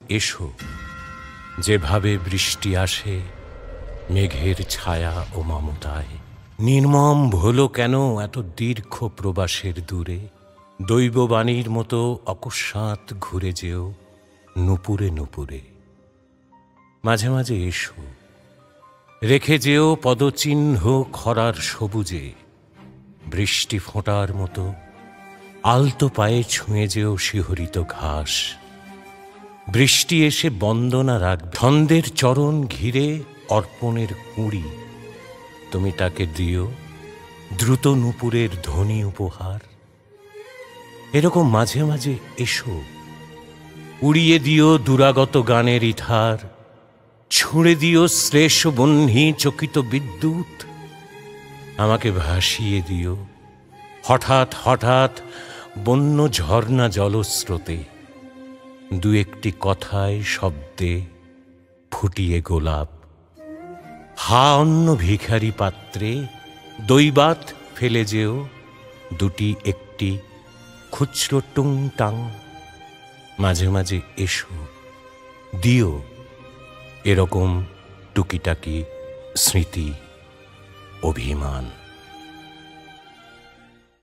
এসো, যেভাবে বৃষ্টি আসে মেঘের ছায়া ও মমতায়। নির্মম হলো কেন এত দীর্ঘ প্রবাসের দূরে? দৈববাণীর মতো অকস্মাৎ ঘুরে যেও নুপুরে নুপুরে। মাঝে মাঝে এসো, রেখে যেও পদচিহ্ন খরার সবুজে। বৃষ্টি ফোঁটার মতো আলতো পায়ে ছুঁয়ে যেও শিহরিত ঘাস। বৃষ্টি এসে বন্দনা রাখবে, ছন্দের চরণ ঘিরে অর্পণের কুঁড়ি। তুমি তাকে দিও দ্রুত নূপুরের ধ্বনি উপহার। এরকম মাঝে মাঝে এসো, উড়িয়ে দিও দুরাগত গানের ইথার। ছুঁড়ে দিও শ্লেষ বহ্নি চকিত বিদ্যুৎ। আমাকে ভাসিয়ে দিও হঠাৎ হঠাৎ বন্য ঝর্ণা জলস্রোতে। দু একটি কথায় শব্দে ফুটিয়ে গোলাপ। হা অন্য ভিখারি পাত্রে দৈবাত ফেলে যেও দুটি একটি খুচরো টুংটাং। মাঝে মাঝে এসো, দিও এরকম টুকিটাকি স্মৃতি, অভিমান।